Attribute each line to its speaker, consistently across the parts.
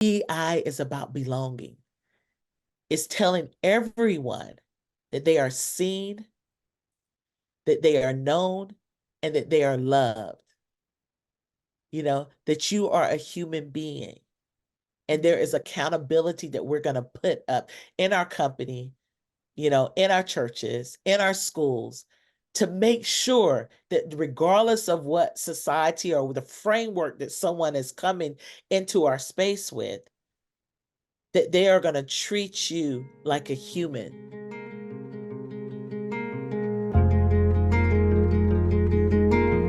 Speaker 1: DEI is about belonging. It's telling everyone that they are seen, that they are known, and that they are loved. That you are a human being. And there is accountability that we're going to put up in our company, in our churches, in our schools, to make sure that regardless of what society or the framework that someone is coming into our space with, that they are going to treat you like a human.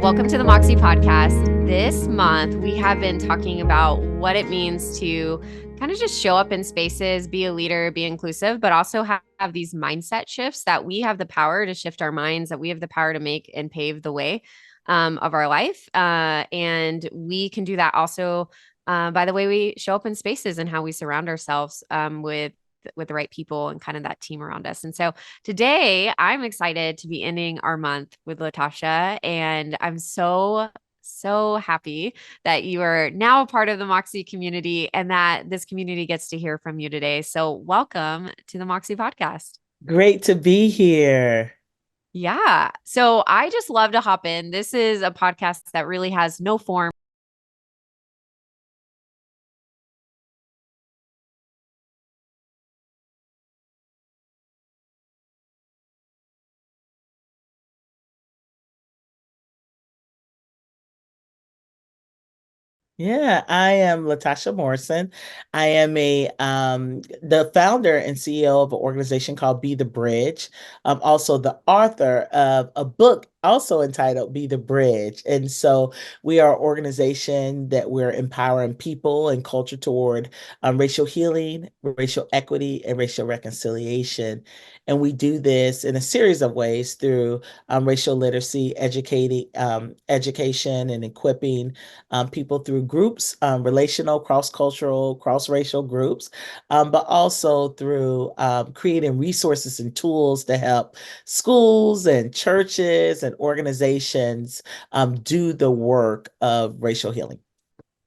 Speaker 2: Welcome to the Moxie Podcast. This month, we have been talking about what it means to kind of just show up in spaces, be a leader, be inclusive, but also have these mindset shifts that we have the power to shift our minds, that we have the power to make and pave the way of our life. And we can do that also by the way we show up in spaces and how we surround ourselves with the right people and kind of that team around us. And so today I'm excited to be ending our month with Latasha, and I'm so happy that you are now a part of the Moxie community and that this community gets to hear from you today. So welcome to the Moxie Podcast.
Speaker 1: Great to be here.
Speaker 2: Yeah. So I just love to hop in. This is a podcast that really has no form.
Speaker 1: Yeah, I am Latasha Morrison. I am the founder and CEO of an organization called Be the Bridge. I'm also the author of a book also entitled Be the Bridge. And so we are an organization that we're empowering people and culture toward racial healing, racial equity, and racial reconciliation. And we do this in a series of ways through racial literacy, education, and equipping people through groups, relational, cross-cultural, cross-racial groups, but also through creating resources and tools to help schools and churches and organizations do the work of racial healing.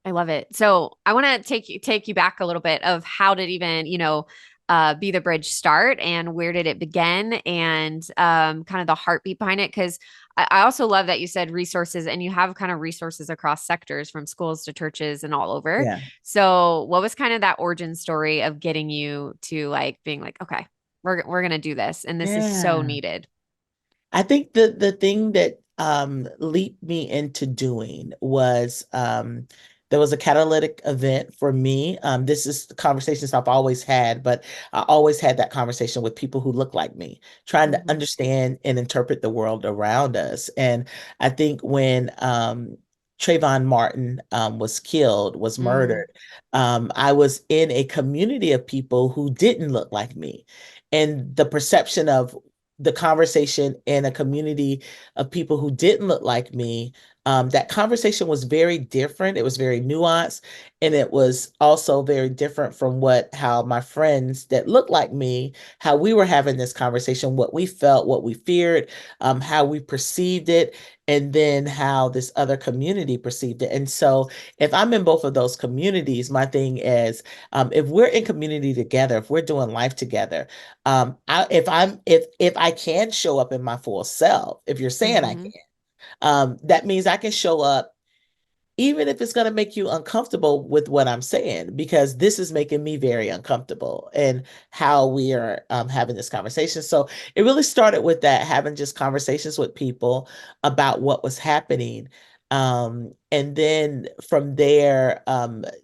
Speaker 2: I love it. So I want to take you back a little bit of how did even, Be the Bridge start and where did it begin and kind of the heartbeat behind it. Cause I also love that you said resources and you have kind of resources across sectors from schools to churches and all over.
Speaker 1: Yeah.
Speaker 2: So what was kind of that origin story of getting you to like being like, okay, we're going to do this. And this is so
Speaker 1: Yeah.
Speaker 2: needed.
Speaker 1: I think the thing that leaped me into doing was there was a catalytic event for me. This is the conversations I've always had, but I always had that conversation with people who look like me, trying to
Speaker 2: Mm-hmm.
Speaker 1: understand and interpret the world around us. And I think when Trayvon Martin was killed, was
Speaker 2: Mm,
Speaker 1: murdered, I was in a community of people who didn't look like me. And the perception of the conversation in a community of people who didn't look like me, that conversation was very different. It was very nuanced, and it was also very different from how my friends that looked like me, how we were having this conversation, what we felt, what we feared, how we perceived it, and then how this other community perceived it. And so, if I'm in both of those communities, my thing is, if we're in community together, if we're doing life together, if I can show up in my full self, if you're saying I
Speaker 2: mm-hmm.
Speaker 1: can, that means I can show up even if it's going to make you uncomfortable with what I'm saying, because this is making me very uncomfortable and how we are having this conversation. So it really started with that, having just conversations with people about what was happening. And then from there,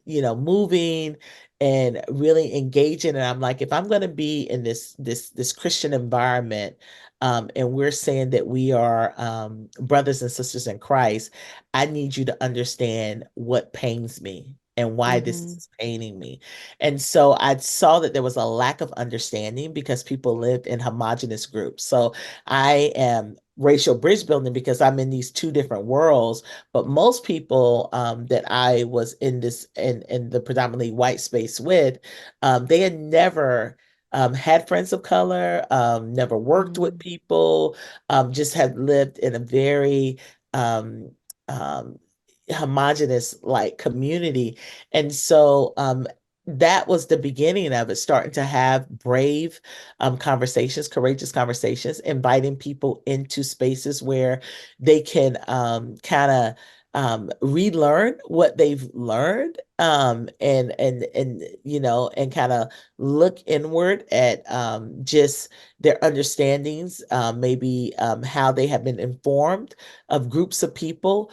Speaker 1: moving and really engaging. And I'm like, if I'm going to be in this Christian environment, and we're saying that we are brothers and sisters in Christ, I need you to understand what pains me and why this
Speaker 2: Mm-hmm.
Speaker 1: is paining me. And so I saw that there was a lack of understanding because people lived in homogenous groups. So I am racial bridge building because I'm in these two different worlds. But most people that I was in the predominantly white space with, they had never had friends of color, never worked with
Speaker 2: Mm-hmm.
Speaker 1: people, just had lived in a very um, um, homogenous like community. And so that was the beginning of it, starting to have brave conversations, courageous conversations, inviting people into spaces where they can kind of relearn what they've learned, and and kind of look inward at just their understandings, maybe how they have been informed of groups of people.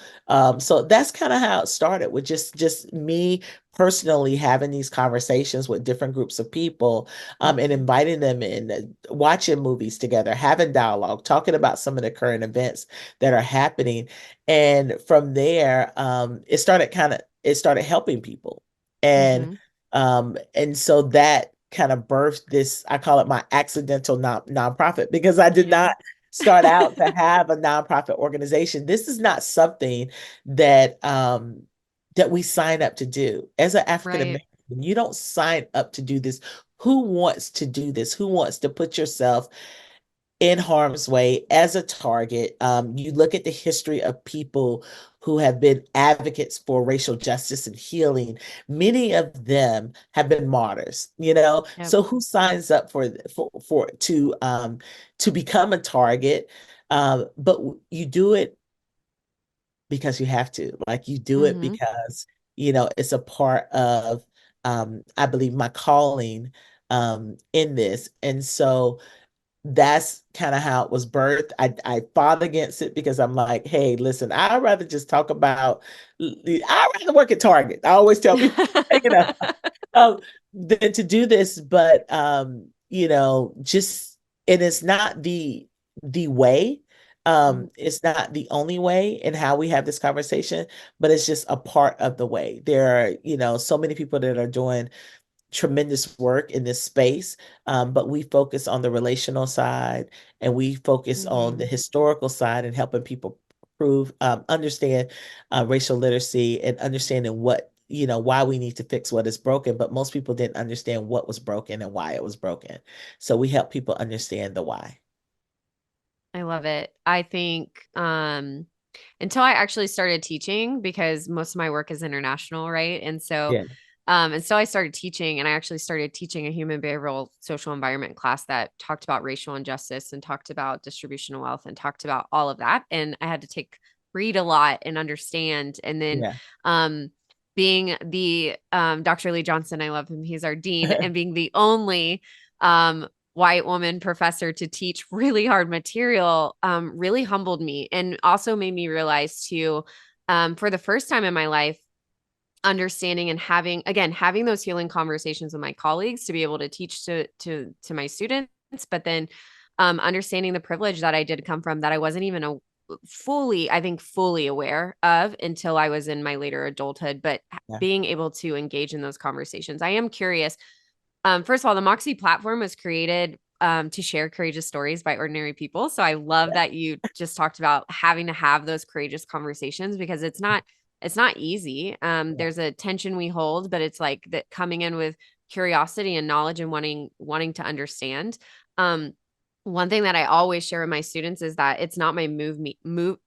Speaker 1: So that's kind of how it started, with just me personally having these conversations with different groups of people, and
Speaker 2: Mhm.
Speaker 1: inviting them in, watching movies together, having dialogue, talking about some of the current events that are happening. And from there, it started helping people. And
Speaker 2: Mhm.
Speaker 1: and so that kind of birthed this, I call it my accidental nonprofit, because I did
Speaker 2: Yeah.
Speaker 1: not start out to have a nonprofit organization. This is not something that that we sign up to do. As an African
Speaker 2: Right.
Speaker 1: American, you don't sign up to do this. Who wants to do this? Who wants to put yourself in harm's way as a target? You look at the history of people who have been advocates for racial justice and healing. Many of them have been martyrs, you know.
Speaker 2: Yep.
Speaker 1: So who signs up for to become a target? But you do it because you have to. Like, you do it
Speaker 2: Mhm.
Speaker 1: because, it's a part of, I believe, my calling in this. And so that's kind of how it was birthed. I fought against it because I'm like, hey, listen, I'd rather just talk about, I'd rather work at Target. I always tell people, um, than to do this. But just, and it's not the way.
Speaker 2: Mhm.
Speaker 1: It's not the only way in how we have this conversation, but it's just a part of the way. There are, so many people that are doing tremendous work in this space, but we focus on the relational side, and we focus on the
Speaker 2: Mhm.
Speaker 1: historical side, and helping people understand racial literacy, and understanding why we need to fix what is broken. But most people didn't understand what was broken and why it was broken. So we help people understand the why.
Speaker 2: I love it. I think until I actually started teaching, because most of my work is international, right?
Speaker 1: Yeah,
Speaker 2: And so I started teaching, and I actually started teaching a human behavioral social environment class that talked about racial injustice and talked about distribution of wealth and talked about all of that. And I had to read a lot and understand. And then
Speaker 1: yeah.
Speaker 2: um being the Dr. Lee Johnson, I love him. He's our dean, and being the only white woman professor to teach really hard material really humbled me, and also made me realize too, for the first time in my life, understanding and having those healing conversations with my colleagues to be able to teach to my students, but then understanding the privilege that I did come from, that I wasn't even fully aware of until I was in my later adulthood, but
Speaker 1: Yeah,
Speaker 2: being able to engage in those conversations. I am curious. First of all, the Moxie platform was created to share courageous stories by ordinary people. So I love
Speaker 1: yeah,
Speaker 2: that you just talked about having to have those courageous conversations, because it's not easy.
Speaker 1: yeah.
Speaker 2: There's a tension we hold, but it's like that coming in with curiosity and knowledge and wanting to understand. Um, One thing that I always share with my students is that it's not my move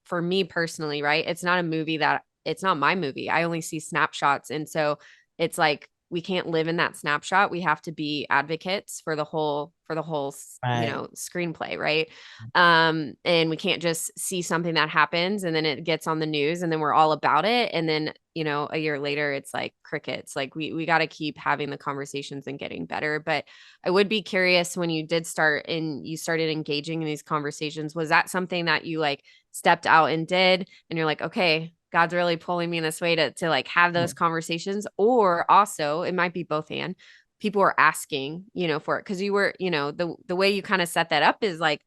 Speaker 2: for me personally, right? It's not my movie. I only see snapshots. And so it's like we can't live in that snapshot. We have to be advocates for the whole
Speaker 1: Right,
Speaker 2: screenplay, right? And we can't just see something that happens and then it gets on the news and then we're all about it, and then a year later it's like crickets. Like we got to keep having the conversations and getting better. But I would be curious, when you did start and you started engaging in these conversations, was that something that you like stepped out and did, and you're like, okay, God's really pulling me in this way to like have
Speaker 1: yeah,
Speaker 2: those conversations? Or also it might be both, and people are asking, for it, because you were, the way you kind of set that up is like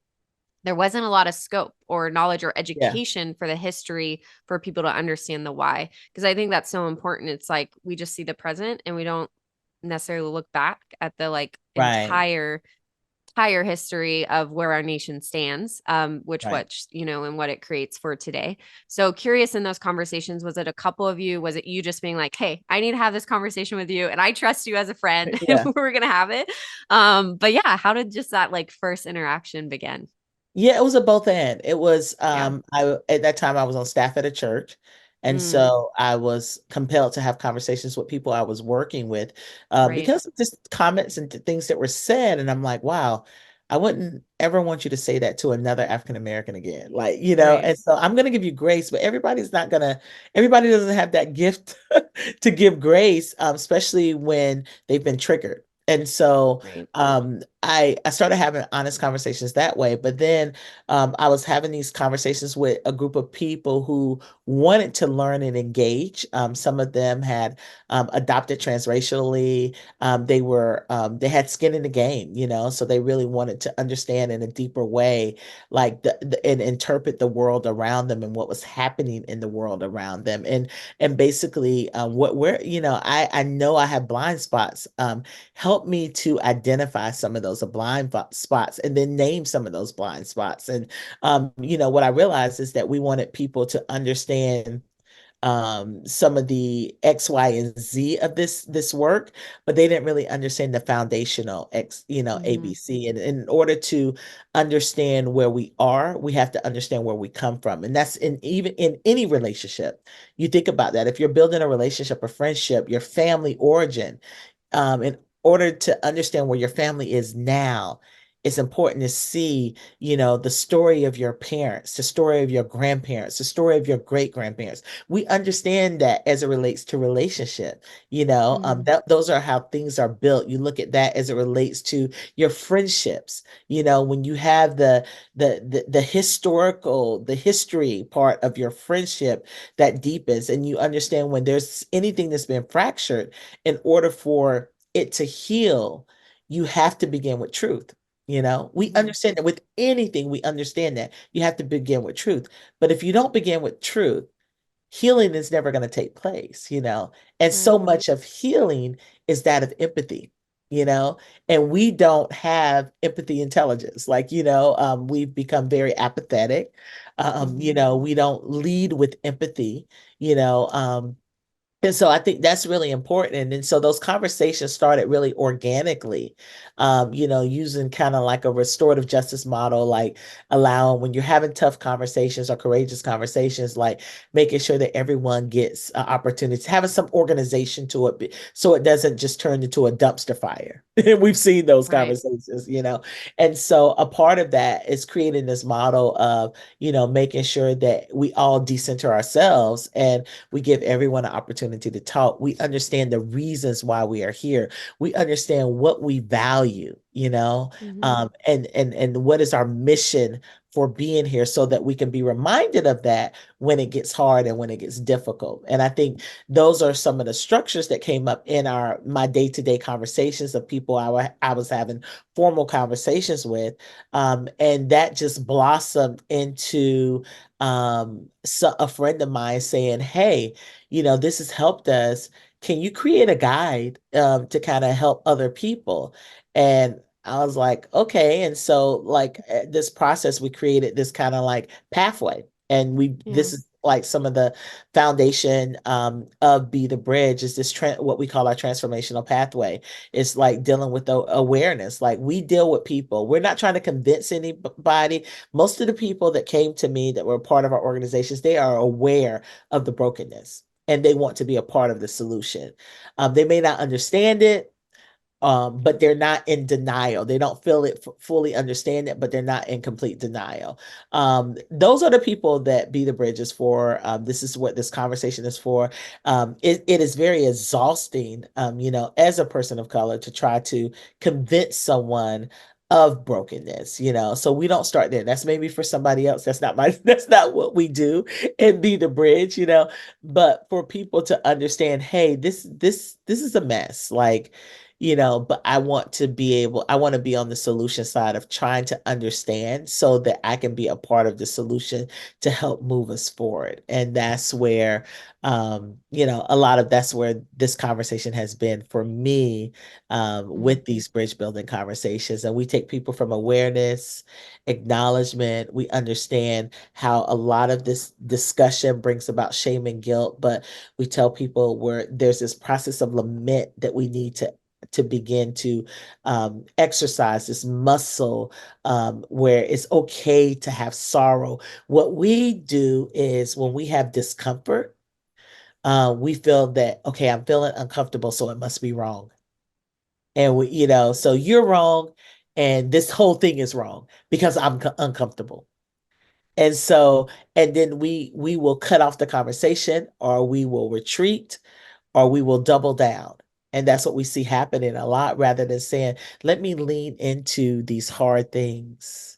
Speaker 2: there wasn't a lot of scope or knowledge or
Speaker 1: yeah.
Speaker 2: education for the history for people to understand the why. Because I think that's so important. It's like we just see the present and we don't necessarily look back at the like
Speaker 1: Right,
Speaker 2: entire history of where our nation stands, which
Speaker 1: right.
Speaker 2: and what it creates for today. So curious, in those conversations, was it a couple of you? Was it you just being like, hey, I need to have this conversation with you and I trust you as a friend and
Speaker 1: Yeah.
Speaker 2: we're gonna have it? But yeah, how did just that like first interaction begin?
Speaker 1: Yeah, it was a both and. It was
Speaker 2: Yeah.
Speaker 1: I at that time I was on staff at a church, And
Speaker 2: Mm,
Speaker 1: so I was compelled to have conversations with people I was working with
Speaker 2: right.
Speaker 1: because of just comments and things that were said. And I'm like, wow, I wouldn't ever want you to say that to another African American again. Like,
Speaker 2: Right.
Speaker 1: and so I'm going to give you grace, but everybody doesn't have that gift to give grace, especially when they've been triggered. And so
Speaker 2: Right.
Speaker 1: I started having honest conversations that way. But then I was having these conversations with a group of people who wanted to learn and engage. Some of them had adopted transracially. They had skin in the game, so they really wanted to understand in a deeper way, like and interpret the world around them and what was happening in the world around them, and basically what we're, I know I have blind spots. Help me to identify some of those blind spots and then name some of those blind spots. And what I realized is that we wanted people to understand some of the X, Y, and Z of this work, but they didn't really understand the foundational
Speaker 2: Mm-hmm.
Speaker 1: ABC. And in order to understand where we are, we have to understand where we come from. And that's even in any relationship. You think about that. If you're building a relationship or friendship, your family origin, in order to understand where your family is now, it's important to see, the story of your parents, the story of your grandparents, the story of your great grandparents. We understand that as it relates to relationship,
Speaker 2: Mm-hmm.
Speaker 1: those are how things are built. You look at that as it relates to your friendships. When you have the history part of your friendship that deepens, and you understand when there's anything that's been fractured, in order for it to heal, you have to begin with truth. We
Speaker 2: Mm-hmm.
Speaker 1: understand that with anything, we understand that you have to begin with truth. But if you don't begin with truth, healing is never going to take place. And so
Speaker 2: Right.
Speaker 1: much of healing is that of empathy, you know, and we don't have empathy intelligence. Like, we've become very apathetic.
Speaker 2: Mm-hmm.
Speaker 1: We don't lead with empathy, you know. And so I think that's really important. And so those conversations started really organically, using kind of like a restorative justice model, like allowing when you're having tough conversations or courageous conversations, like making sure that everyone gets opportunities, having some organization to it, so it doesn't just turn into a dumpster fire. And we've seen those
Speaker 2: Right.
Speaker 1: conversations. And so a part of that is creating this model of, making sure that we all decenter ourselves and we give everyone an opportunity to talk. We understand the reasons why we are here. We understand what we value,
Speaker 2: Mm-hmm.
Speaker 1: and what is our mission for being here, so that we can be reminded of that when it gets hard and when it gets difficult. And I think those are some of the structures that came up in my day-to-day conversations of people I was having formal conversations with. And that just blossomed into a friend of mine saying, hey, this has helped us. Can you create a guide to kind of help other people? And I was like, okay. And so, like, this process, we created this kind of like pathway. And
Speaker 2: Yeah.
Speaker 1: this is like some of the foundation of Be the Bridge, is this what we call our transformational pathway. It's like dealing with the awareness. Like, we deal with people. We're not trying to convince anybody. Most of the people that came to me that were part of our organizations, they are aware of the brokenness and they want to be a part of the solution. They may not understand it, but they're not in denial. They don't feel it fully understand it, but they're not in complete denial. Those are the people that Be the Bridge is for. This is what this conversation is for. It is very exhausting, as a person of color, to try to convince someone of brokenness. So we don't start there. That's maybe for somebody else. That's not my that's not what we do and Be the Bridge. But for people to understand, hey, this is a mess. Like, but I want to be on the solution side of trying to understand, so that I can be a part of the solution to help move us forward. And that's where, that's where this conversation has been for me,
Speaker 2: Mm-hmm.
Speaker 1: with these bridge building conversations. And we take people from awareness, acknowledgement. We understand how a lot of this discussion brings about shame and guilt, but we tell people where there's this process of lament that we need to begin to exercise this muscle, where it's okay to have sorrow. What we do is, when we have discomfort, we feel that, okay, I'm feeling uncomfortable, so it must be wrong. And so you're wrong, and this whole thing is wrong because I'm uncomfortable. And so, and then we will cut off the conversation, or we will retreat, or we will double down. And that's what we see happening a lot, rather than saying, let me lean into these hard things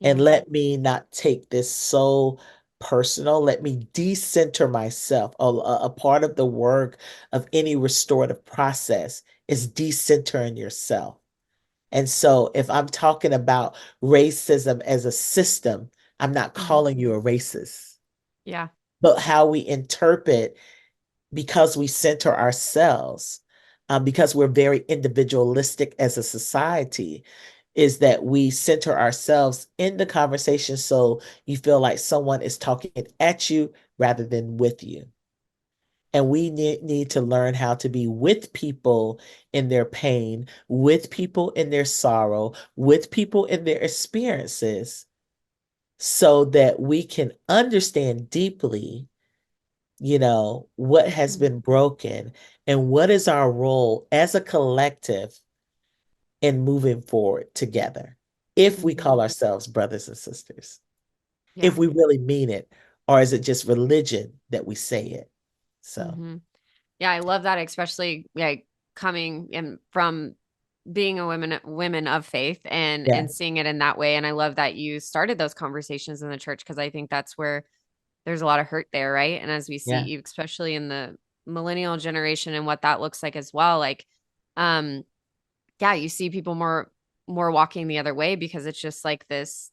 Speaker 1: and
Speaker 2: Yeah.
Speaker 1: let me not take this so personal. Let me decenter myself. A part of the work of any restorative process is decentering yourself. And so if I'm talking about racism as a system, I'm not
Speaker 2: Hmm.
Speaker 1: calling you a racist,
Speaker 2: Yeah.
Speaker 1: but how we interpret, because we center ourselves, because we're very individualistic as a society, is that we center ourselves in the conversation so you feel like someone is talking at you rather than with you. And we need to learn how to be with people in their pain, with people in their sorrow, with people in their experiences, so that we can understand deeply, what has
Speaker 2: Mhm.
Speaker 1: been broken and what is our role as a collective in moving forward together. If we
Speaker 2: Mhm.
Speaker 1: call ourselves brothers and sisters, if
Speaker 2: Yeah.
Speaker 1: we really mean it, or is it just religion that we say it? So,
Speaker 2: Hmm. Yeah, I love that, especially like coming in from being a women of faith
Speaker 1: yeah,
Speaker 2: and seeing it in that way. And I love that you started those conversations in the church because I think that's where there's a lot of hurt there, right? And as we
Speaker 1: yeah,
Speaker 2: see, especially in the millennial generation and what that looks like as well, like um yeah, you see people more walking the other way because it's just like this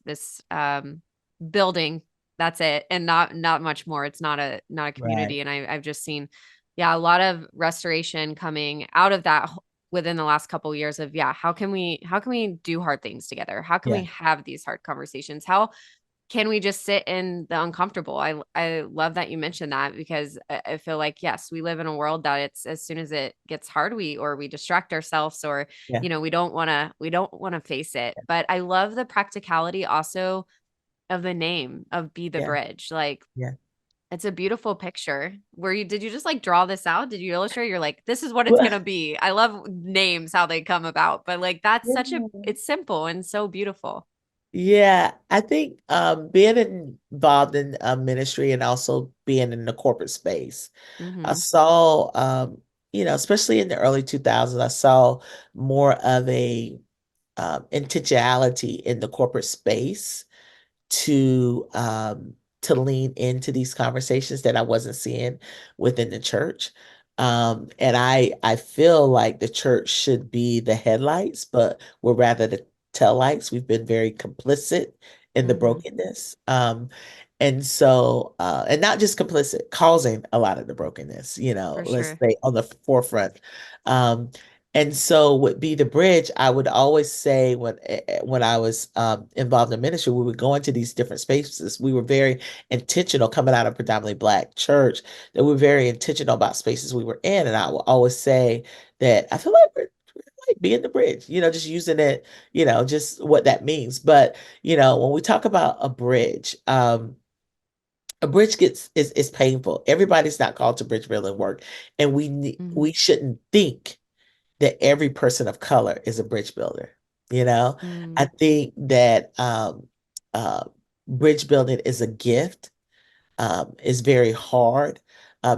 Speaker 2: building, that's it, and not much more. It's not a
Speaker 1: right.
Speaker 2: community, and I've just seen, yeah, a lot of restoration coming out of that within the last couple of years of, yeah, how can we do hard things together? How can we
Speaker 1: Yeah,
Speaker 2: have these hard conversations? How can we just sit in the uncomfortable? I love that you mentioned that because I feel like, yes, we live in a world that it's as soon as it gets hard, we distract ourselves, or
Speaker 1: yeah,
Speaker 2: we don't want to face it. But I love the practicality also of the name of Be the
Speaker 1: yeah,
Speaker 2: Bridge. Like,
Speaker 1: yeah.
Speaker 2: it's a beautiful picture. Did you just like draw this out? Did you illustrate? You're like, this is what it's
Speaker 1: Well,
Speaker 2: gonna be. I love names, how they come about, but like that's
Speaker 1: yeah.
Speaker 2: it's simple and so beautiful.
Speaker 1: Yeah, I think being involved in ministry and also being in the corporate space, I
Speaker 2: Mm-hmm.
Speaker 1: saw, especially in the early 2000s, I saw more of a intentionality in the corporate space to to lean into these conversations that I wasn't seeing within the church. And I feel like the church should be the headlights, but we're rather the taillights. We've been very complicit in the
Speaker 2: Mm-hmm.
Speaker 1: brokenness. And so, and not just complicit, causing a lot of the brokenness,
Speaker 2: For
Speaker 1: let's
Speaker 2: sure.
Speaker 1: say on the forefront. Um, and so would be the bridge. I would always say when I was involved in ministry, we would go into these different spaces. We were very intentional coming out of a predominantly Black church, that we were very intentional about spaces we were in. And I will always say that I feel like we're like being the bridge, just using it, just what that means. But, when we talk about a bridge is painful. Everybody's not called to bridge building work. And
Speaker 2: Mhm.
Speaker 1: we shouldn't think that every person of color is a bridge builder. You know, I
Speaker 2: Mm.
Speaker 1: think that uh, bridge building is a gift, is very hard,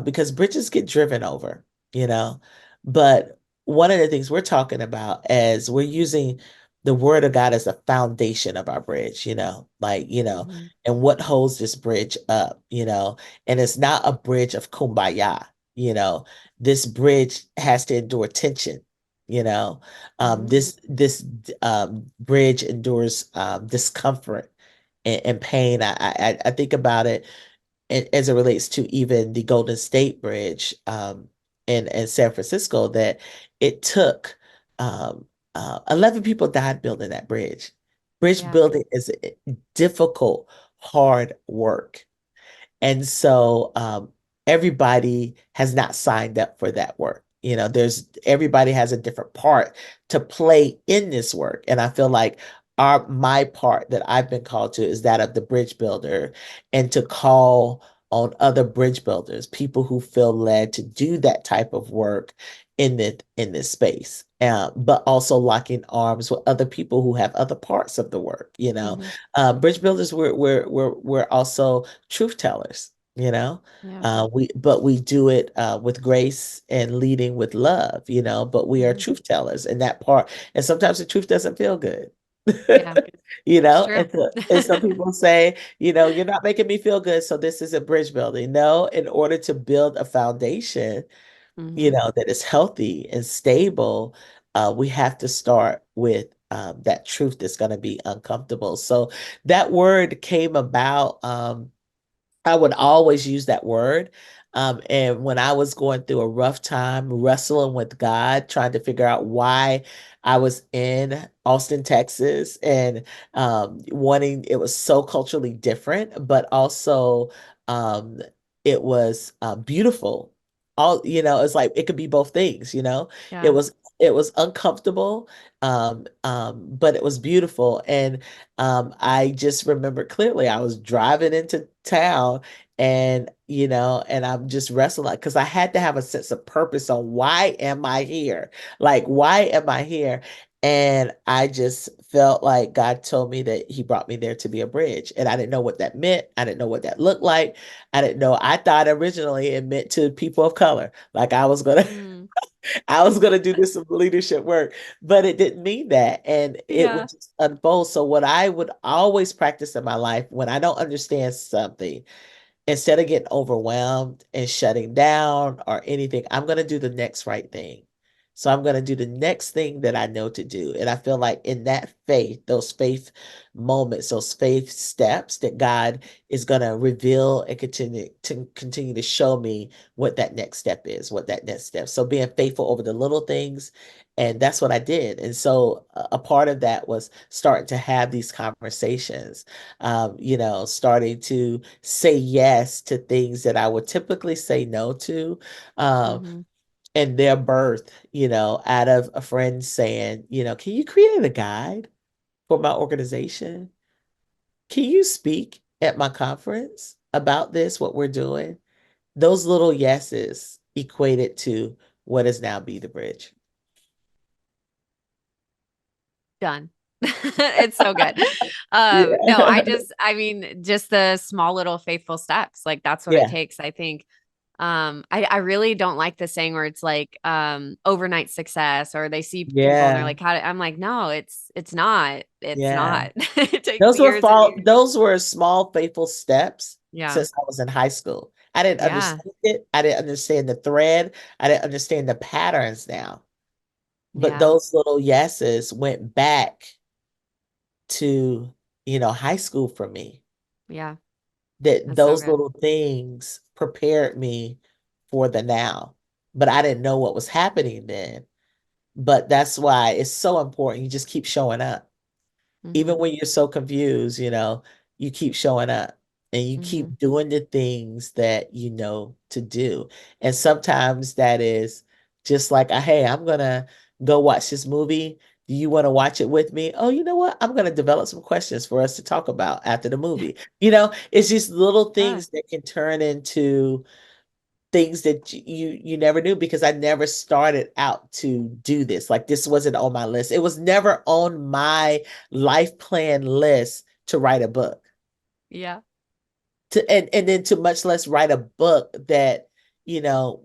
Speaker 1: because bridges get driven over, you know. But one of the things we're talking about as we're using the word of God as a foundation of our bridge,
Speaker 2: Mhm.
Speaker 1: and what holds this bridge up, and it's not a bridge of kumbaya, you know, this bridge has to endure tension. You know,
Speaker 2: Mhm.
Speaker 1: this bridge endures discomfort and pain. I think about it as it relates to even the Golden State Bridge, in San Francisco, that it took, 11 people died building that bridge. Bridge
Speaker 2: Yeah.
Speaker 1: building is difficult, hard work. And so everybody has not signed up for that work. There's everybody has a different part to play in this work. And I feel like my part that I've been called to is that of the bridge builder, and to call on other bridge builders, people who feel led to do that type of work in this space, but also locking arms with other people who have other parts of the work.
Speaker 2: Hmm.
Speaker 1: Bridge builders, we're also truth tellers.
Speaker 2: Yeah.
Speaker 1: We do it with grace and leading with love. But we are
Speaker 2: Hmm.
Speaker 1: truth tellers in that part, and sometimes the truth doesn't feel good.
Speaker 2: Yeah. It's true.
Speaker 1: And some people say, you're not making me feel good, so this is a bridge building. No, in order to build a foundation,
Speaker 2: Hmm.
Speaker 1: that is healthy and stable, we have to start with that truth that's going to be uncomfortable. So that word came about. I would always use that word. And when I was going through a rough time wrestling with God, trying to figure out why I was in Austin, Texas, and wanting, it was so culturally different, but also um, it was beautiful. It's like it could be both things, It
Speaker 2: Yeah.
Speaker 1: was it was uncomfortable, but it was beautiful. And I just remember clearly I was driving into town and I'm just wrestling because I had to have a sense of purpose on why am I here? Like, why am I here? And I just felt like God told me that He brought me there to be a bridge. And I didn't know what that meant. I didn't know what that looked like. I didn't know. I thought originally it meant to people of color. Like
Speaker 2: Mm.
Speaker 1: I was gonna do this some leadership work, but it didn't mean that. And it would
Speaker 2: Yeah.
Speaker 1: just unfold. So what I would always practice in my life when I don't understand something, instead of getting overwhelmed and shutting down or anything, I'm going to do the next right thing. So I'm going to do the next thing that I know to do. And I feel like in that faith, those faith moments, those faith steps, that God is going to reveal and continue to show me what that next step is, what that next step. So being faithful over the little things, and that's what I did. And so a part of that was starting to have these conversations, starting to say yes to things that I would typically say no to. Um,
Speaker 2: Hmm.
Speaker 1: and their birth, out of a friend saying, can you create a guide for my organization? Can you speak at my conference about this, what we're doing? Those little yeses equated to what is now Be the Bridge.
Speaker 2: Done. It's so good. No,
Speaker 1: Yeah.
Speaker 2: I mean, just the small little faithful steps, like that's what it
Speaker 1: Yeah.
Speaker 2: takes. I think, I really don't like the saying where it's like, overnight success, or they see people and they're
Speaker 1: Yeah.
Speaker 2: like, I'm like, no, it's
Speaker 1: Yeah.
Speaker 2: not. It takes years and years.
Speaker 1: Those were small, faithful steps
Speaker 2: Yeah.
Speaker 1: since I was in high school. I didn't
Speaker 2: Yeah.
Speaker 1: understand it. I didn't understand the thread. I didn't understand the patterns now. But
Speaker 2: Yeah.
Speaker 1: those little yeses went back to, high school for me.
Speaker 2: Yeah.
Speaker 1: That
Speaker 2: That's so
Speaker 1: those
Speaker 2: good.
Speaker 1: little things prepared me for the now. But I didn't know what was happening then. But that's why it's so important. You just keep showing up.
Speaker 2: Hmm.
Speaker 1: Even when you're so confused, you keep showing up and you
Speaker 2: Hmm.
Speaker 1: keep doing the things that you know to do. And sometimes that is just like, hey, I'm gonna go watch this movie. Do you want to watch it with me? Oh, you know what? I'm gonna develop some questions for us to talk about after the movie. It's just little
Speaker 2: Yeah.
Speaker 1: things that can turn into things that you never knew, because I never started out to do this. Like, this wasn't on my list. It was never on my life plan list to write a book,
Speaker 2: Yeah.
Speaker 1: and then to much less write a book that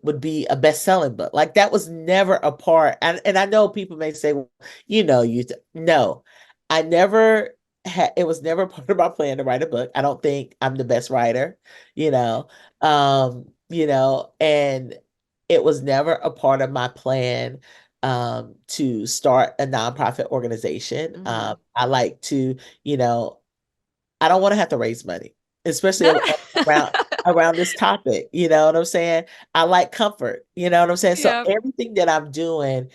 Speaker 1: would be a best-selling book. Like, that was never a part. And I know people may say, well, no, I never had. It was never part of my plan to write a book. I don't think I'm the best writer, you know and it was never a part of my plan to start a nonprofit organization.
Speaker 2: Hmm.
Speaker 1: I like to, you know I don't want to have to raise money, especially around around this topic. You know what I'm saying? I like comfort. You know what I'm saying? So
Speaker 2: Yeah.
Speaker 1: everything that I'm doing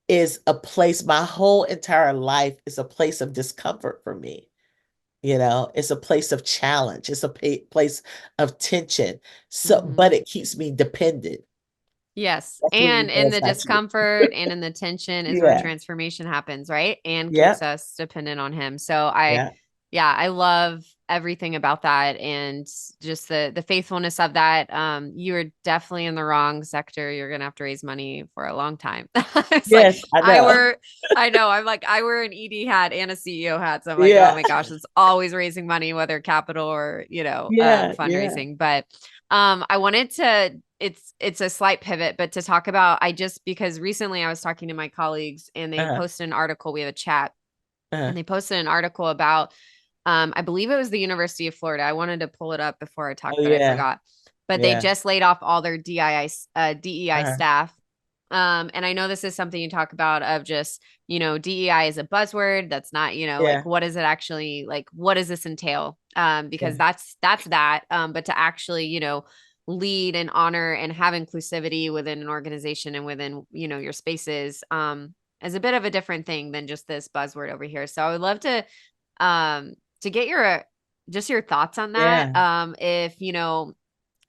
Speaker 1: is a place. My whole entire life is a place of discomfort for me. It's a place of challenge. It's a place of tension. So,
Speaker 2: Hmm.
Speaker 1: but it keeps me dependent.
Speaker 2: Yes.
Speaker 1: That's when you
Speaker 2: And
Speaker 1: know
Speaker 2: in
Speaker 1: it's
Speaker 2: the
Speaker 1: not you.
Speaker 2: discomfort and in the tension is where
Speaker 1: Yeah.
Speaker 2: transformation happens, right? And keeps
Speaker 1: Yeah.
Speaker 2: us dependent on him. So I
Speaker 1: Yeah.
Speaker 2: Yeah, I love everything about that and just the faithfulness of that. You are definitely in the wrong sector. You're gonna have to raise money for a long time. It's like
Speaker 1: Yes, I
Speaker 2: I
Speaker 1: know.
Speaker 2: wear, I know. I'm like I wear an ED hat and a CEO hat, so I'm like, oh
Speaker 1: Yeah,
Speaker 2: my gosh, it's always raising money, whether capital or
Speaker 1: yeah.
Speaker 2: fundraising. But I wanted to. It's a slight pivot, but to talk about I just because recently I was talking to my colleagues and they
Speaker 1: Uh-huh,
Speaker 2: posted an article. We have a chat
Speaker 1: uh-huh.
Speaker 2: and they posted an article about I believe it was the University of Florida. I wanted to pull it up before I talked,
Speaker 1: Oh
Speaker 2: but I
Speaker 1: yeah,
Speaker 2: forgot. But they
Speaker 1: yeah.
Speaker 2: just laid off all their DEI
Speaker 1: Uh-huh.
Speaker 2: staff. And I know this is something you talk about of just, DEI is a buzzword. That's not, like
Speaker 1: Yeah,
Speaker 2: what is it actually like? What does this entail?
Speaker 1: yeah,
Speaker 2: Because that's that. But to actually, lead and honor and have inclusivity within an organization and within, your spaces, is a bit of a different thing than just this buzzword over here. So I would love to get your just your thoughts on that.
Speaker 1: yeah,
Speaker 2: If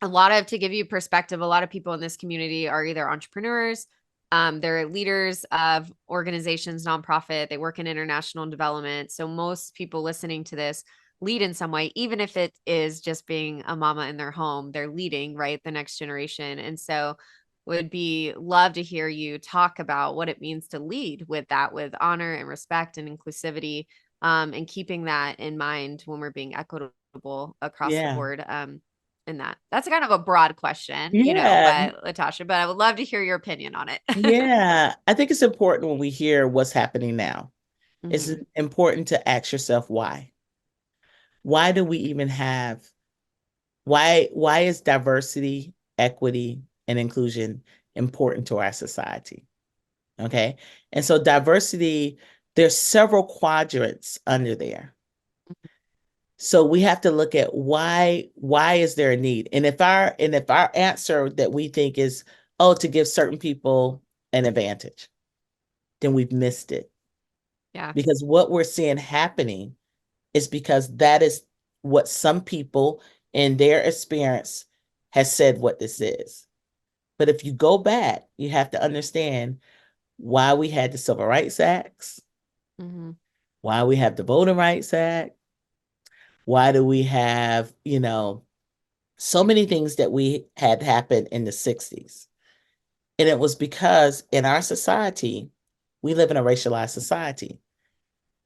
Speaker 2: a lot of to give you perspective, a lot of people in this community are either entrepreneurs, they're leaders of organizations, nonprofit, they work in international development. So most people listening to this lead in some way, even if it is just being a mama in their home, they're leading, right? The next generation. And so would be love to hear you talk about what it means to lead with that, with honor and respect and inclusivity, and keeping that in mind when we're being equitable across the
Speaker 1: yeah,
Speaker 2: board. In that. That's kind of a broad question,
Speaker 1: yeah,
Speaker 2: but Latasha, but I would love to hear your opinion on it.
Speaker 1: yeah. I think it's important when we hear what's happening now. It's
Speaker 2: Hmm.
Speaker 1: important to ask yourself why. Why do we even have why is diversity, equity, and inclusion important to our society? Okay. And so diversity, there's several quadrants under there. So we have to look at why is there a need? And if our answer that we think is, oh, to give certain people an advantage, then we've missed it.
Speaker 2: Yeah.
Speaker 1: Because what we're seeing happening is because that is what some people in their experience has said what this is. But if you go back, you have to understand why we had the Civil Rights Acts,
Speaker 2: Hmm.
Speaker 1: why we have the Voting Rights Act, why do we have, so many things that we had happen in the 60s. And it was because in our society, we live in a racialized society.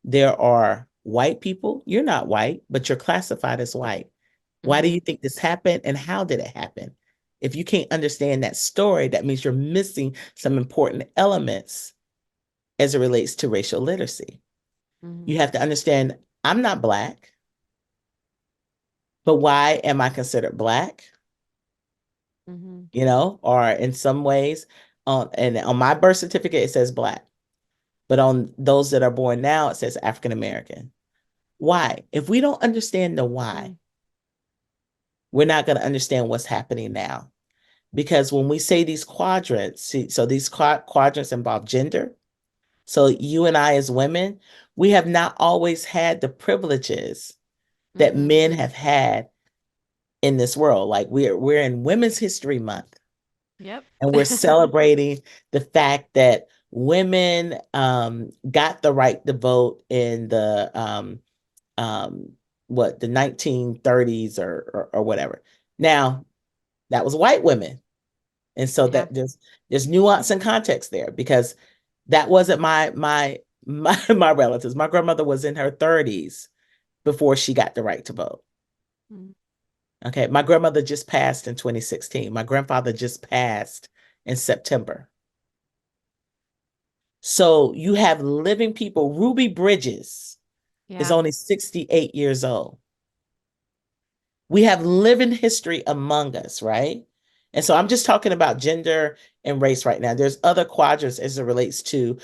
Speaker 1: There are white people, you're not white, but you're classified as white. Why do
Speaker 2: Hmm.
Speaker 1: you think this happened and how did it happen? If you can't understand that story, that means you're missing some important elements as it relates to racial literacy.
Speaker 2: Hmm.
Speaker 1: You have to understand I'm not Black, but why am I considered Black?
Speaker 2: Hmm.
Speaker 1: Or in some ways, and on my birth certificate, it says Black, but on those that are born now, it says African American. Why? If we don't understand the why, we're not going to understand what's happening now. Because when we say these quadrants, so these quadrants involve gender. So you and I, as women, we have not always had the privileges that
Speaker 2: Hmm.
Speaker 1: men have had in this world. Like we're in Women's History Month,
Speaker 2: Yep.
Speaker 1: and we're celebrating the fact that women got the right to vote in um, the 1930s or whatever. Now that was white women. And so
Speaker 2: Yeah.
Speaker 1: that there's nuance and context there because that wasn't my relatives. My grandmother was in her 30s before she got the right to vote.
Speaker 2: Mhm.
Speaker 1: Okay. My grandmother just passed in 2016. My grandfather just passed in September. So you have living people. Ruby Bridges is
Speaker 2: Yeah.
Speaker 1: only 68 years old. We have living history among us, right? And so I'm just talking about gender and race right now. There's other quadrants as it relates to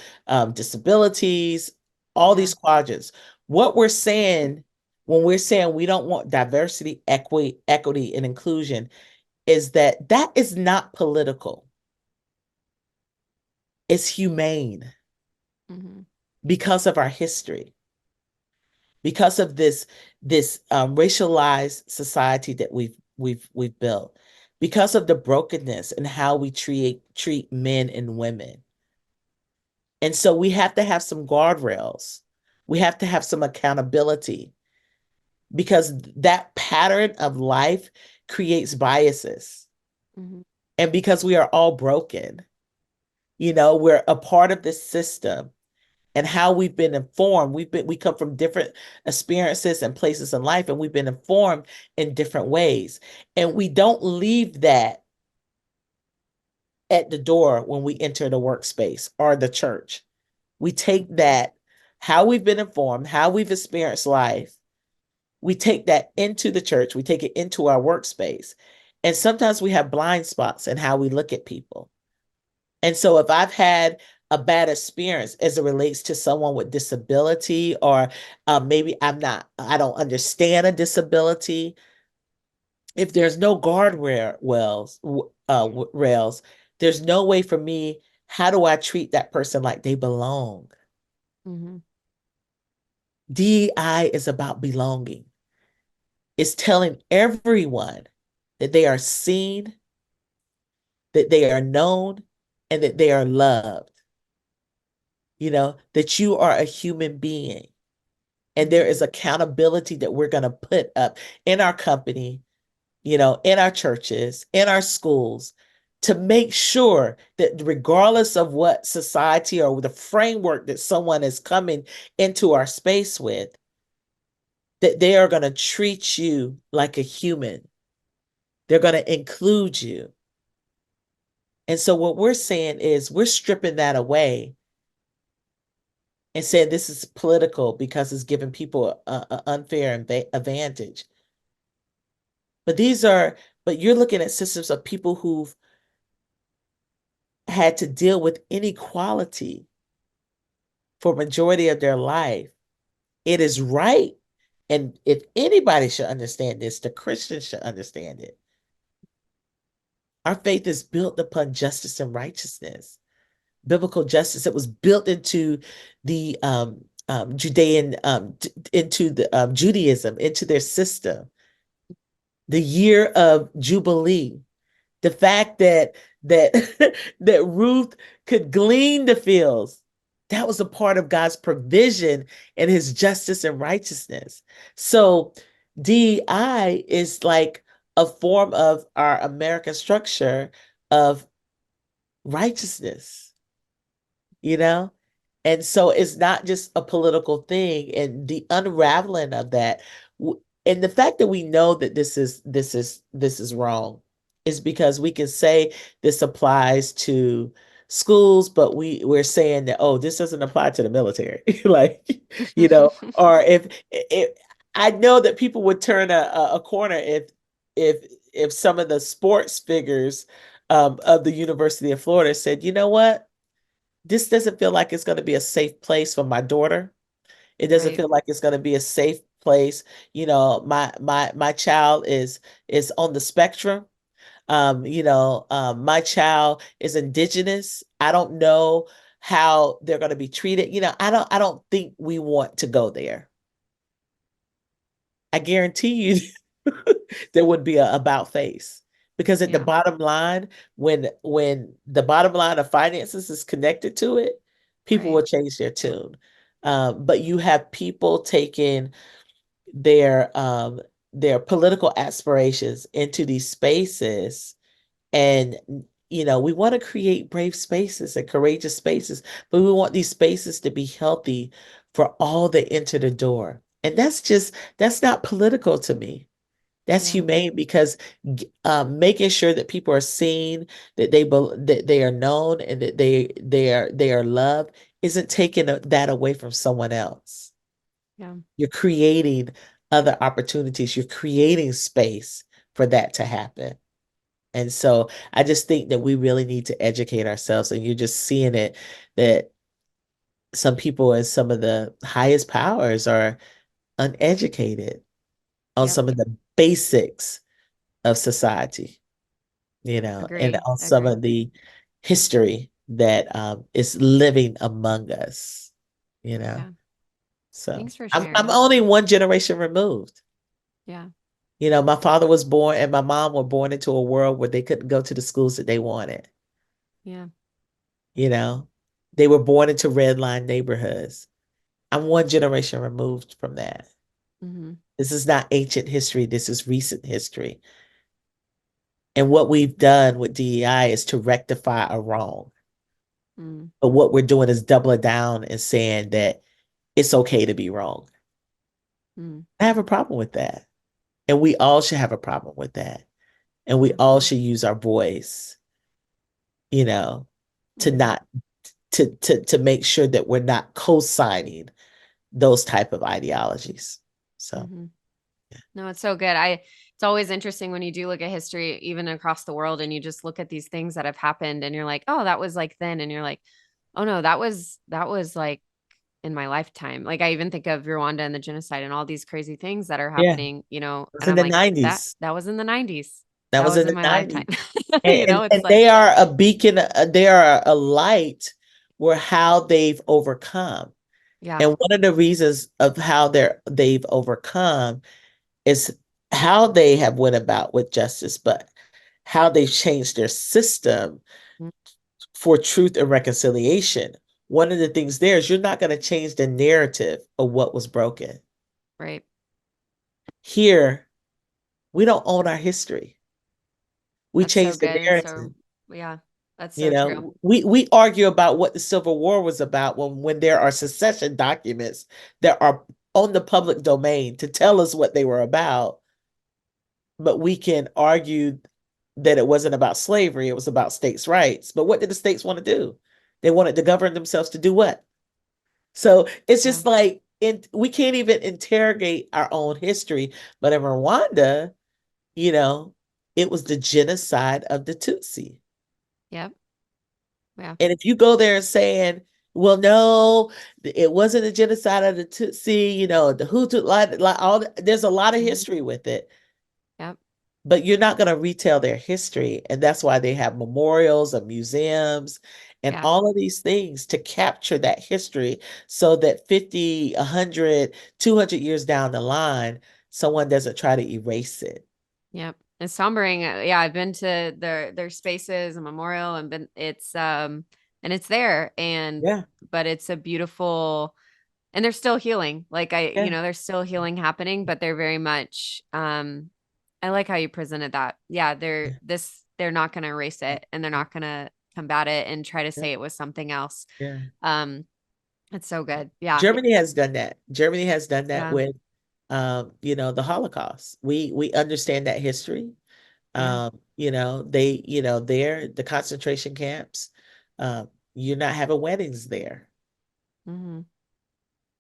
Speaker 1: disabilities, all
Speaker 2: Yeah.
Speaker 1: these quadrants. What we're saying when we're saying we don't want diversity, equity, and inclusion is that is not political. It's humane
Speaker 2: Hmm.
Speaker 1: because of our history, because of this racialized society that we've built, because of the brokenness and how we treat men and women. And so we have to have some guardrails. We have to have some accountability. because that pattern of life creates biases.
Speaker 2: Mhm.
Speaker 1: And because we are all broken, we're a part of this system, and how we've been informed. We come from different experiences and places in life, and we've been informed in different ways. And we don't leave that at the door when we enter the workspace or the church. We take that, how we've been informed, how we've experienced life, we take that into the church, we take it into our workspace. And sometimes we have blind spots in how we look at people. And so if I've had a bad experience as it relates to someone with disability, or maybe I don't understand a disability, if there's no rails, there's no way for me, how do I treat that person like they belong?
Speaker 2: Mhm.
Speaker 1: DEI is about belonging. It's telling everyone that they are seen, that they are known, and that they are loved. That you are a human being. And there
Speaker 2: Mhm.
Speaker 1: is accountability that we're going to put up in our company, in our churches, in our schools, to make sure that regardless of what society or the framework that someone is coming into our space with, that they are going to treat you like a human. They're going to include you. And so what we're saying is we're stripping that away and saying this is political because it's giving people an unfair advantage. But you're looking at systems of people who've had to deal with inequality for majority of their life. It is right. And if anybody should understand this, the Christians should understand it. Our faith is built upon justice and righteousness, biblical justice that was built into the Judean, into the Judaism, into their system. The year of Jubilee, the fact that that Ruth could glean the fields, that was a part of God's provision and his justice and righteousness. So DEI is like a form of our American structure of righteousness, you know? And so it's not just a political thing, and the unraveling of that and the fact that we know that this is wrong is because we can say this applies to schools, but we're saying that, oh, this doesn't apply to the military. Like, or if I know that people would turn a corner if if some of the sports figures of the University of Florida said, you know what? This doesn't feel like it's going to be a safe place for my daughter. It doesn't
Speaker 2: Right.
Speaker 1: feel like it's going to be a safe place. My child is on the spectrum. My child is indigenous. I don't know how they're going to be treated. I don't think we want to go there. I guarantee you there would be a about face, because at the
Speaker 2: Yeah.
Speaker 1: bottom line, when the bottom line of finances is connected to it, people
Speaker 2: Right.
Speaker 1: will change their tune. But you have people taking their their political aspirations into these spaces, and we want to create brave spaces and courageous spaces, but we want these spaces to be healthy for all that enter the door. And that's not political to me. That's
Speaker 2: Yeah.
Speaker 1: humane, because making sure that people are seen, that they are known, and that they are loved isn't taking that away from someone else.
Speaker 2: Yeah.
Speaker 1: You're creating other opportunities. You're creating space for that to happen. And so I just think that we really need to educate ourselves. And you're just seeing it, that some people in some of the highest powers are uneducated on
Speaker 2: Yep.
Speaker 1: some of the basics of society, and
Speaker 2: Agree.
Speaker 1: on some
Speaker 2: Agree.
Speaker 1: of the history that is living among us, you know.
Speaker 2: Yeah.
Speaker 1: So
Speaker 2: Thanks for
Speaker 1: I'm
Speaker 2: sharing.
Speaker 1: only one generation removed.
Speaker 2: Yeah.
Speaker 1: My father was born and my mom were born into a world where they couldn't go to the schools that they wanted.
Speaker 2: Yeah.
Speaker 1: You know, they were born into red line neighborhoods. I'm one generation removed from that.
Speaker 2: Hmm.
Speaker 1: This is not ancient history. This is recent history. And what we've done with DEI is to rectify a wrong.
Speaker 2: Mm,
Speaker 1: But what we're doing is doubling down and saying that it's okay to be wrong.
Speaker 2: mm,
Speaker 1: I have a problem with that. And we all should have a problem with that. And we
Speaker 2: yeah.
Speaker 1: all should use our voice, you know, to
Speaker 2: Mm-hmm.
Speaker 1: not to make sure that we're not co-signing those type of ideologies. So
Speaker 2: Mm-hmm. No, it's so good. It's always interesting when you do look at history, even across the world, and you just look at these things that have happened and you're like, oh, that was like then. And you're like, oh no, that was like in my lifetime. Like I even think of Rwanda and the genocide and all these crazy things that are
Speaker 1: yeah, it
Speaker 2: happening, you know,
Speaker 1: was
Speaker 2: and
Speaker 1: in
Speaker 2: I'm
Speaker 1: the
Speaker 2: like, that
Speaker 1: 90s.
Speaker 2: that was in the 90s.
Speaker 1: That
Speaker 2: That
Speaker 1: was
Speaker 2: was
Speaker 1: in
Speaker 2: in
Speaker 1: the
Speaker 2: my lifetime.
Speaker 1: 90s.
Speaker 2: You know, it's
Speaker 1: And
Speaker 2: like,
Speaker 1: they are a beacon, they are a light where how they've overcome.
Speaker 2: yeah,
Speaker 1: And one of the reasons of how they've overcome is how they have went about with justice, but how they've changed their system
Speaker 2: mm,
Speaker 1: for truth and reconciliation. One of the things there is you're not going to change the narrative of what was broken.
Speaker 2: right.
Speaker 1: Here, we don't own our history. We
Speaker 2: That's so
Speaker 1: change the
Speaker 2: good. And so
Speaker 1: narrative.
Speaker 2: yeah, that's
Speaker 1: You
Speaker 2: so true.
Speaker 1: know, we argue about what the Civil War was about when there are secession documents that are on the public domain to tell us what they were about, but we can argue that it wasn't about slavery, it was about states' rights. But what did the states want to do? They wanted to govern themselves to do what? So it's
Speaker 2: Yeah.
Speaker 1: just like we can't even interrogate our own history. But in Rwanda, you know, it was the genocide of the Tutsi.
Speaker 2: Yep. Yeah.
Speaker 1: And if you go there and saying, well, no, it wasn't a genocide of the Tutsi, the Hutu, there's a lot of
Speaker 2: Hmm.
Speaker 1: history with it,
Speaker 2: Yep.
Speaker 1: but you're not going to retell their history. And that's why they have memorials and museums and
Speaker 2: Yeah.
Speaker 1: all of these things to capture that history so that 50, 100, 200 years down the line, someone doesn't try to erase it.
Speaker 2: Yep. It's sombering. Yeah, I've been to their spaces and memorial and been and it's there and
Speaker 1: Yeah,
Speaker 2: but it's a beautiful and they're still healing. Like
Speaker 1: yeah,
Speaker 2: there's still healing happening, but they're very much I like how you presented that. Yeah,
Speaker 1: yeah,
Speaker 2: they're not going to erase it and they're not going to combat it and try to
Speaker 1: yeah,
Speaker 2: say it was something else.
Speaker 1: yeah.
Speaker 2: Um it's so good. Yeah.
Speaker 1: Germany has done that. Germany has done that
Speaker 2: Yeah.
Speaker 1: with the Holocaust. We understand that history.
Speaker 2: Yeah.
Speaker 1: There, the concentration camps, you're not having weddings there,
Speaker 2: Mhm.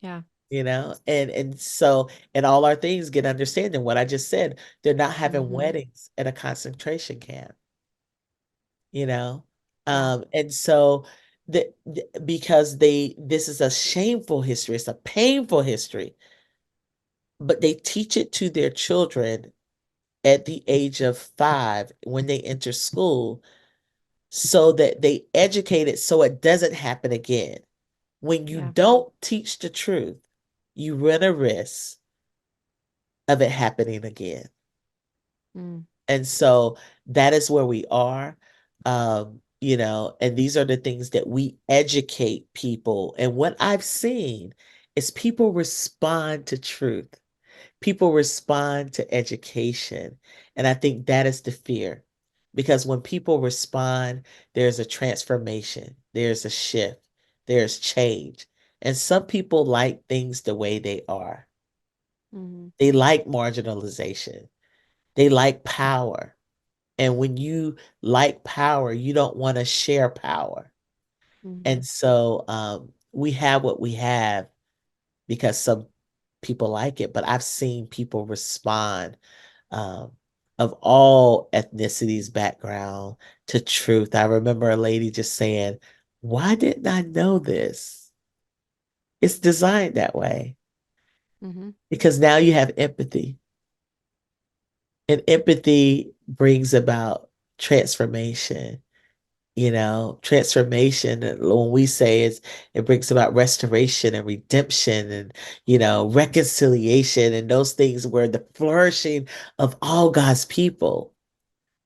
Speaker 2: Yeah.
Speaker 1: and all our things get understanding what I just said. They're not having
Speaker 2: Mhm.
Speaker 1: weddings at a concentration camp, you know.
Speaker 2: Yeah.
Speaker 1: And so because this is a shameful history, it's a painful history, but they teach it to their children at the age of 5 when they enter school so that they educate it so it doesn't happen again. When you
Speaker 2: Yeah.
Speaker 1: don't teach the truth, you run a risk of it happening again.
Speaker 2: Mm.
Speaker 1: And so that is where we are. And these are the things that we educate people. And what I've seen is people respond to truth. People respond to education. And I think that is the fear. Because when people respond, there's a transformation, there's a shift, there's change. And some people like things the way they are.
Speaker 2: Mhm.
Speaker 1: They like marginalization, they like power. And when you like power, you don't want to share power.
Speaker 2: Mhm.
Speaker 1: And so we have what we have because some people like it, but I've seen people respond um, of all ethnicities, background to truth. I remember a lady just saying, why didn't I know this? It's designed that way
Speaker 2: Mhm.
Speaker 1: because now you have empathy, and empathy brings about transformation. Transformation, when we say it brings about restoration and redemption and, reconciliation and those things where the flourishing of all God's people.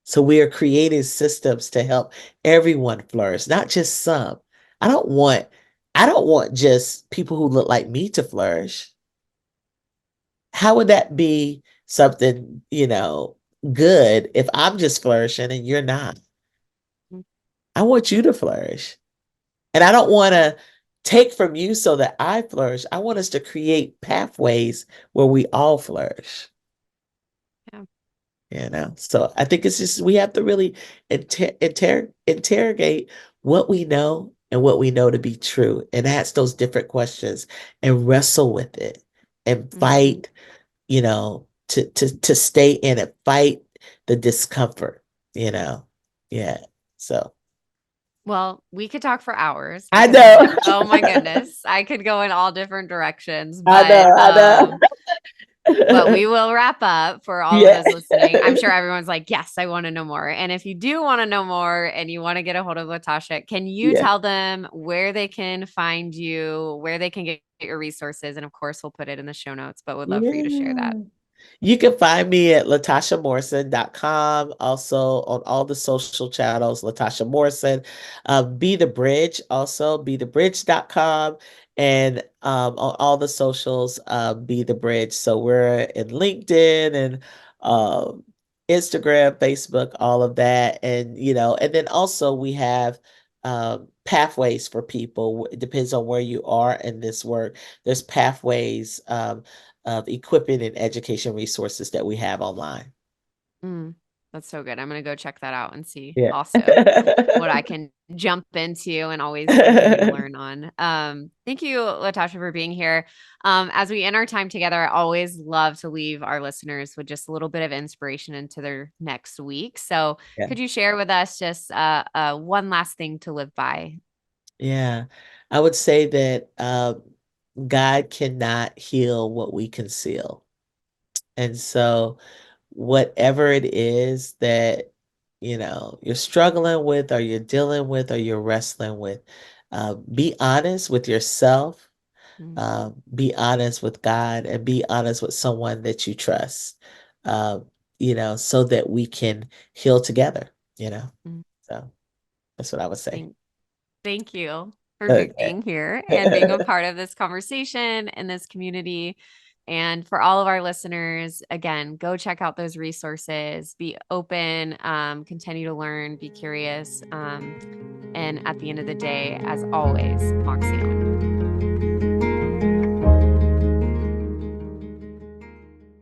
Speaker 1: So we are creating systems to help everyone flourish, not just some. I don't want I don't want just people who look like me to flourish. how would that be something, good if I'm just flourishing and you're not? I want you to flourish. And I don't want to take from you so that I flourish. I want us to create pathways where we all flourish.
Speaker 2: Yeah.
Speaker 1: So I think it's just we have to really interrogate what we know and what we know to be true, and ask those different questions and wrestle with it and
Speaker 2: Mm-hmm.
Speaker 1: fight, to stay in it, fight the discomfort, you know. Yeah. So
Speaker 2: Well, we could talk for hours
Speaker 1: I
Speaker 2: because
Speaker 1: know,
Speaker 2: oh my goodness, I could go in all different directions,
Speaker 1: I know, I
Speaker 2: but
Speaker 1: know.
Speaker 2: we will wrap up for all of
Speaker 1: Yeah.
Speaker 2: those listening. I'm sure everyone's like, yes, I want to know more. And if you do want to know more and you want to get a hold of Latasha, can you
Speaker 1: Yeah.
Speaker 2: tell them where they can find you, where they can get your resources? And of course, we'll put it in the show notes, but would love for you to share
Speaker 1: Yeah.
Speaker 2: that.
Speaker 1: You can find me at latashamorrison.com. Also on all the social channels, Latasha Morrison. Be the Bridge, also bethebridge.com. And on all the socials, Be the Bridge. So we're in LinkedIn and um, Instagram, Facebook, all of that. And then also we have pathways for people. It depends on where you are in this work. There's pathways. Of equipping and education resources that we have online.
Speaker 2: Mm, that's so good. I'm going to go check that out and see
Speaker 1: Yeah.
Speaker 2: also what I can jump into and always continue to learn on. Thank you, Latasha, for being here. As we end our time together, I always love to leave our listeners with just a little bit of inspiration into their next week. So,
Speaker 1: Yeah.
Speaker 2: could you share with us just one last thing to live by?
Speaker 1: Yeah. I would say that God cannot heal what we conceal. And so whatever it is that, you're struggling with or you're dealing with or you're wrestling with, be honest with yourself,
Speaker 2: Mm,
Speaker 1: be honest with God, and be honest with someone that you trust, so that we can heal together, you know.
Speaker 2: mm.
Speaker 1: So that's what I would say.
Speaker 2: Thank, thank you for
Speaker 1: Okay.
Speaker 2: being here and being a part of this conversation and this community. And for all of our listeners, again, go check out those resources, be open, continue to learn, be curious. And at the end of the day, as always, Moxie on.